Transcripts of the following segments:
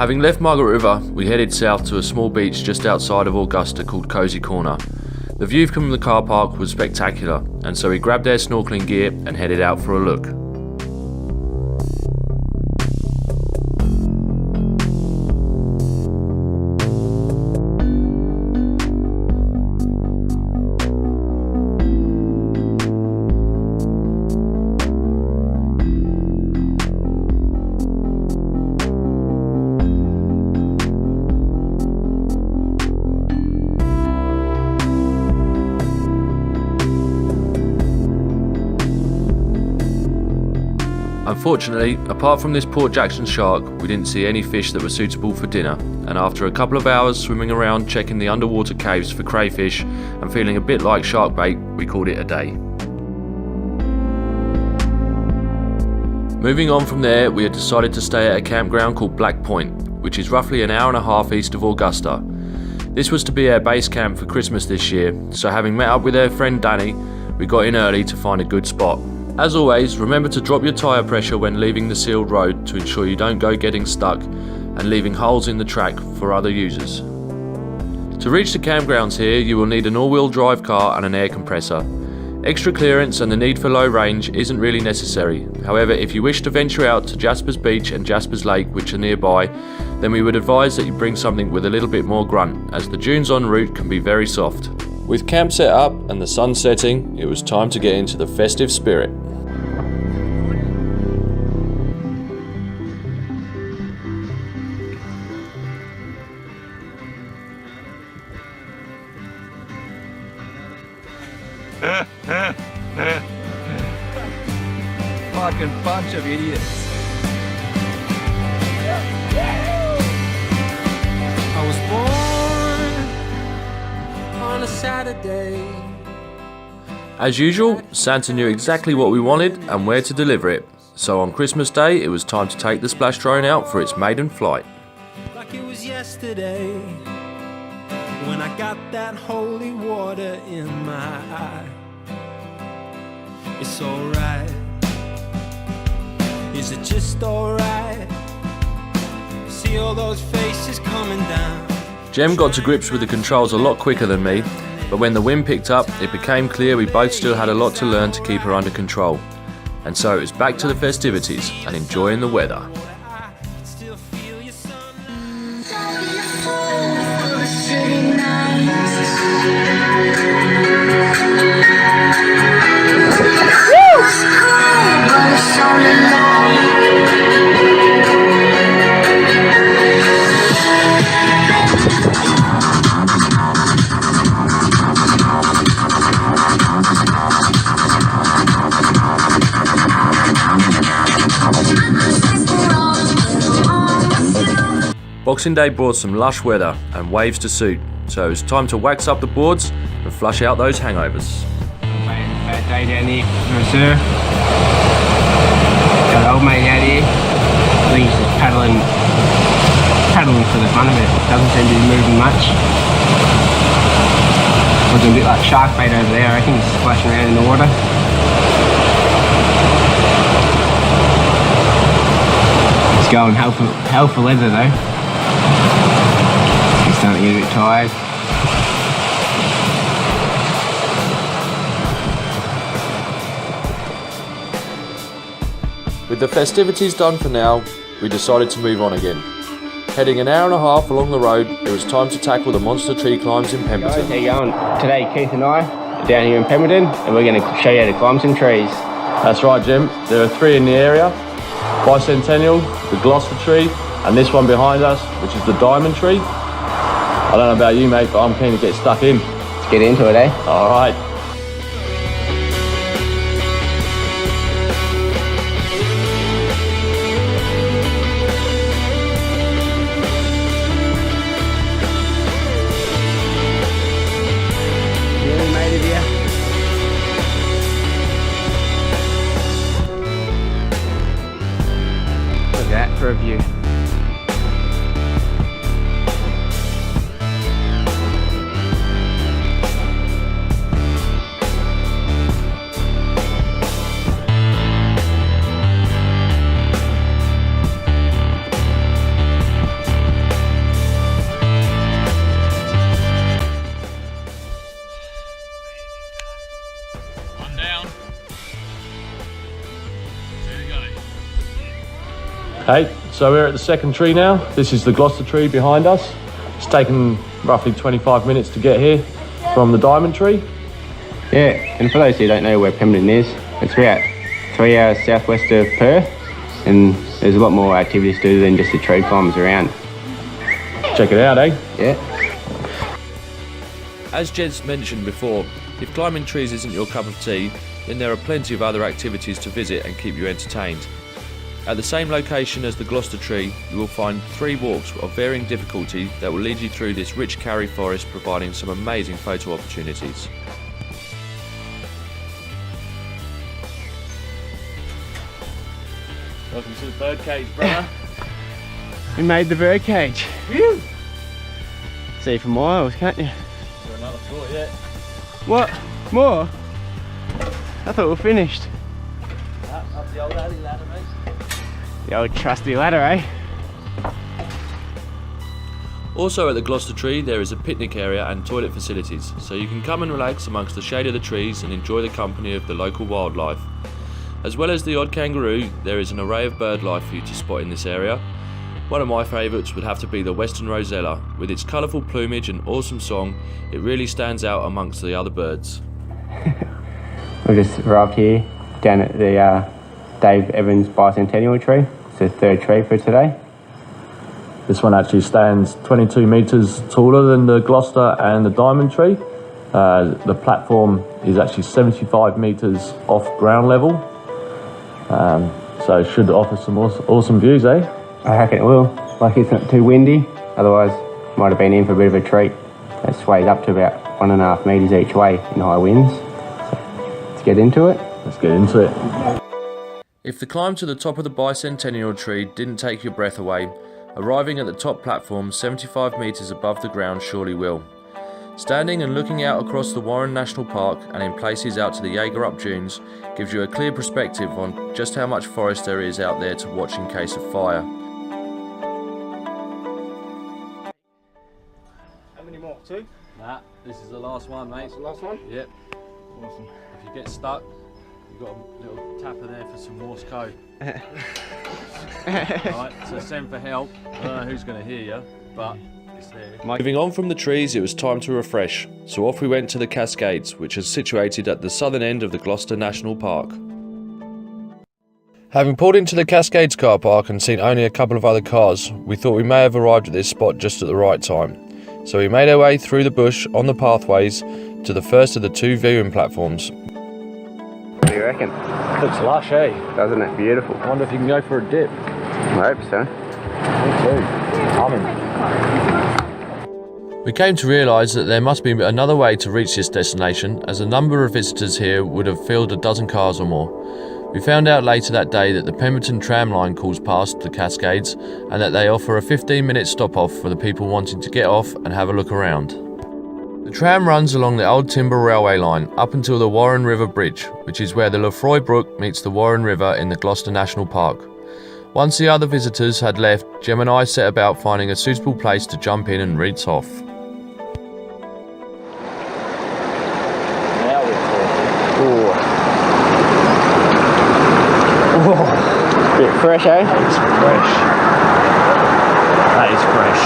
Having left Margaret River, we headed south to a small beach just outside of Augusta called Cosy Corner. The view from the car park was spectacular, and so we grabbed our snorkeling gear and headed out for a look. Unfortunately, apart from this Port Jackson shark, we didn't see any fish that were suitable for dinner, and after a couple of hours swimming around checking the underwater caves for crayfish and feeling a bit like shark bait, we called it a day. Moving on from there, we had decided to stay at a campground called Black Point, which is roughly an hour and a half east of Augusta. This was to be our base camp for Christmas this year, so having met up with our friend Danny, we got in early to find a good spot. As always, remember to drop your tyre pressure when leaving the sealed road to ensure you don't go getting stuck and leaving holes in the track for other users. To reach the campgrounds here, you will need an all-wheel drive car and an air compressor. Extra clearance and the need for low range isn't really necessary. However, if you wish to venture out to Jasper's Beach and Jasper's Lake, which are nearby, then we would advise that you bring something with a little bit more grunt, as the dunes en route can be very soft. With camp set up and the sun setting, it was time to get into the festive spirit. Fucking bunch of idiots. I was born on a Saturday. As usual, Santa knew exactly what we wanted and where to deliver it. So on Christmas Day, it was time to take the splash drone out for its maiden flight. Like it was yesterday when I got that holy water in my eye. It's alright. Is it just alright? See all those faces coming down. Jem got to grips with the controls a lot quicker than me, but when the wind picked up, it became clear we both still had a lot to learn to keep her under control. And so it was back to the festivities and enjoying the weather. Boxing Day brought some lush weather and waves to suit, so it was time to wax up the boards and flush out those hangovers. Bad day down here, no sir. Got old mate out here. I think he's just paddling for the fun of it. Doesn't seem to be moving much. Looking a bit like shark bait over there. I reckon he's splashing around in the water. He's going hell for leather though. He's starting to get a bit tired. With the festivities done for now, we decided to move on again. Heading an hour and a half along the road, it was time to tackle the monster tree climbs in Pemberton. How you going? Today Keith and I are down here in Pemberton and we're going to show you how to climb some trees. That's right, Jim. There are 3 in the area. Bicentennial, the Gloucester tree, and this one behind us, which is the diamond tree. I don't know about you, mate, but I'm keen to get stuck in. Let's get into it, eh? All right. Really made it here. Look at that for a view. Hey, so we're at the second tree now. This is the Gloucester tree behind us. It's taken roughly 25 minutes to get here from the diamond tree. Yeah, and for those who don't know where Pemberton is, it's about 3 hours southwest of Perth, and there's a lot more activities to do than just the tree climbs around. Check it out, eh? Yeah. As Jed's mentioned before, if climbing trees isn't your cup of tea, then there are plenty of other activities to visit and keep you entertained. At the same location as the Gloucester tree, you will find 3 walks of varying difficulty that will lead you through this rich karri forest, providing some amazing photo opportunities. Welcome to the birdcage, brother. We made the birdcage. Whew. See for miles, can't you? Got another floor yet. What? More? I thought we were finished. Up the old alley ladder, mate. The old trusty ladder, eh? Also at the Gloucester tree there is a picnic area and toilet facilities, so you can come and relax amongst the shade of the trees and enjoy the company of the local wildlife. As well as the odd kangaroo, there is an array of bird life for you to spot in this area. One of my favourites would have to be the western rosella. With its colourful plumage and awesome song, it really stands out amongst the other birds. We just arrived here down at the Dave Evans bicentennial tree. It's the 3rd tree for today. This one actually stands 22 metres taller than the Gloucester and the diamond tree. The platform is actually 75 metres off ground level, so it should offer some awesome views, eh? I reckon it will. Lucky it's not too windy, otherwise might have been in for a bit of a treat. It sways up to about 1.5 metres each way in high winds. So let's get into it. Let's get into it. If the climb to the top of the bicentennial tree didn't take your breath away, arriving at the top platform 75 metres above the ground surely will. Standing and looking out across the Warren National Park and in places out to the Jaegerup Dunes gives you a clear perspective on just how much forest there is out there to watch in case of fire. How many more? 2? Nah, this is the last one, mate. That's the last one? Yep. Awesome. If you get stuck, you've got a little tapper there for some Morse code. Right, so send for help. I don't know who's going to hear you, but it's there. Moving on from the trees, it was time to refresh. So off we went to the Cascades, which is situated at the southern end of the Gloucester National Park. Having pulled into the Cascades car park and seen only a couple of other cars, we thought we may have arrived at this spot just at the right time. So we made our way through the bush on the pathways to the first of the 2 viewing platforms. What do you reckon? Looks lush, eh? Doesn't it? Beautiful. I wonder if you can go for a dip. I hope so. We came to realise that there must be another way to reach this destination, as a number of visitors here would have filled a dozen cars or more. We found out later that day that the Pemberton tram line calls past the Cascades and that they offer a 15-minute stop-off for the people wanting to get off and have a look around. The tram runs along the old timber railway line up until the Warren River Bridge, which is where the Lefroy Brook meets the Warren River in the Gloucester National Park. Once the other visitors had left, Jem and I set about finding a suitable place to jump in and rinse off. Now we're talking. Whoa. Bit fresh, eh? It's fresh. That is fresh.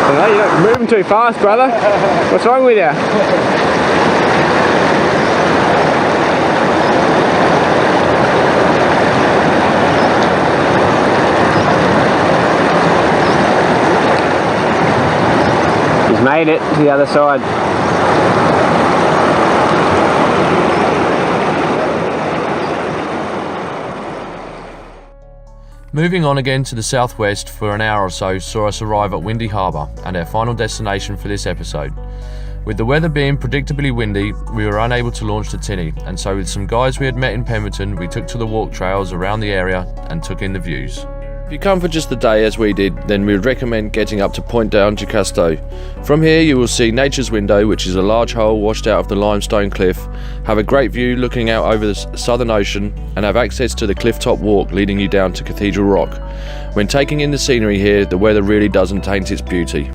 No, you're not moving too fast, brother. What's wrong with you? He's made it to the other side. Moving on again to the southwest for an hour or so saw us arrive at Windy Harbour and our final destination for this episode. With the weather being predictably windy, we were unable to launch the tinny, and so with some guys we had met in Pemberton, we took to the walk trails around the area and took in the views. If you come for just the day as we did, then we would recommend getting up to Point Down Augusta. From here you will see Nature's Window, which is a large hole washed out of the limestone cliff, have a great view looking out over the Southern Ocean, and have access to the clifftop walk leading you down to Cathedral Rock. When taking in the scenery here, the weather really doesn't taint its beauty.